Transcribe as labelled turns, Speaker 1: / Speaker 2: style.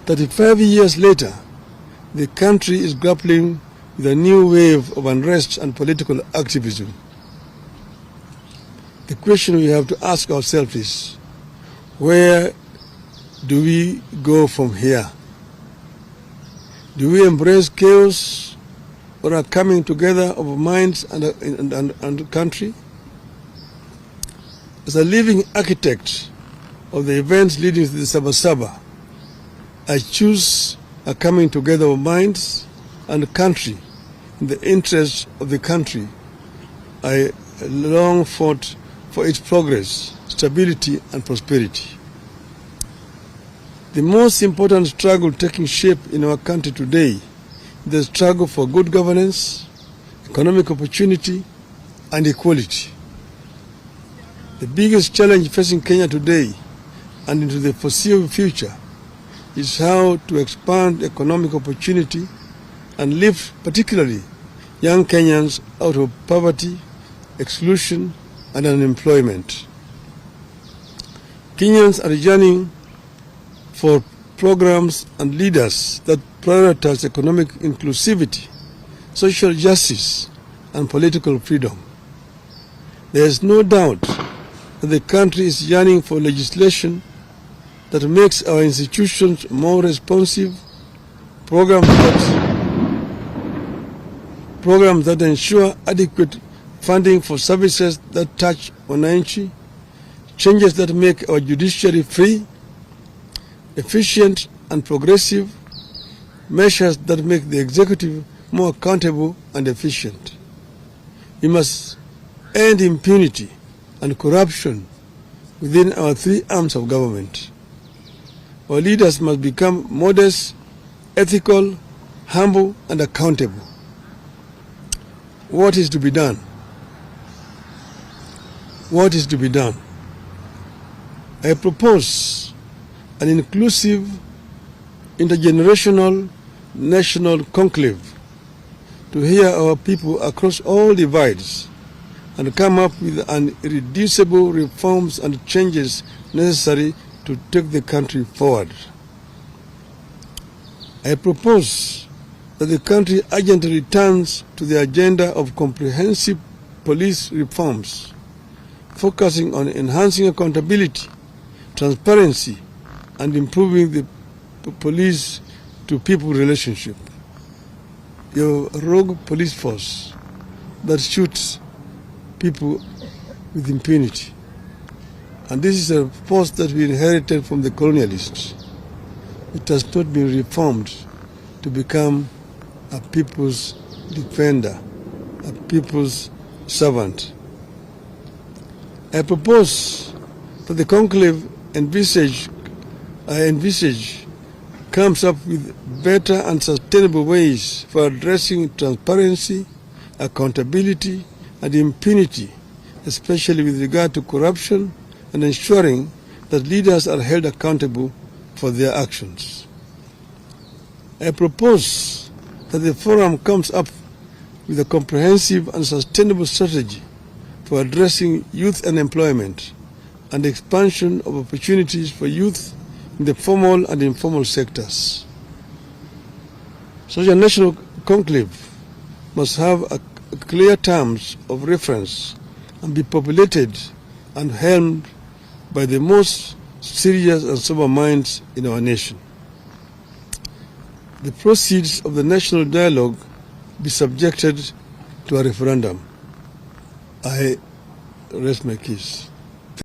Speaker 1: 35 years later, the country is grappling with a new wave of unrest and political activism. The question we have to ask ourselves is, where do we go from here? Do we embrace chaos or a coming together of minds and country? As a living architect of the events leading to the Sabasaba, I choose a coming together of minds and country in the interest of the country. I long fought for its progress, stability and prosperity. The most important struggle taking shape in our country today is the struggle for good governance, economic opportunity and equality. The biggest challenge facing Kenya today and into the foreseeable future is how to expand economic opportunity and lift particularly young Kenyans out of poverty, exclusion and unemployment. Kenyans are yearning for programs and leaders that prioritize economic inclusivity, social justice and political freedom. There is no doubt that the country is yearning for legislation that makes our institutions more responsive, programs that ensure adequate funding for services that touch wananchi, changes that make our judiciary free, efficient and progressive, measures that make the executive more accountable and efficient. We must end impunity and corruption within our three arms of government. Our leaders must become modest, ethical, humble and accountable. What is to be done? What is to be done? I propose an inclusive, intergenerational, national conclave to hear our people across all divides and come up with irreducible reforms and changes necessary to take the country forward. I propose that the country urgently returns to the agenda of comprehensive police reforms, focusing on enhancing accountability, transparency, and improving the police-to-people relationship. Your rogue police force that shoots people with impunity. And this is a force that we inherited from the colonialists. It has not been reformed to become a people's defender, a people's servant. I propose that the conclave I envisage comes up with better and sustainable ways for addressing transparency, accountability, and impunity, especially with regard to corruption and ensuring that leaders are held accountable for their actions. I propose that the forum comes up with a comprehensive and sustainable strategy for addressing youth unemployment and expansion of opportunities for youth in the formal and informal sectors. Such a national conclave must have clear terms of reference and be populated and helmed by the most serious and sober minds in our nation. The proceeds of the national dialogue be subjected to a referendum. I rest my case.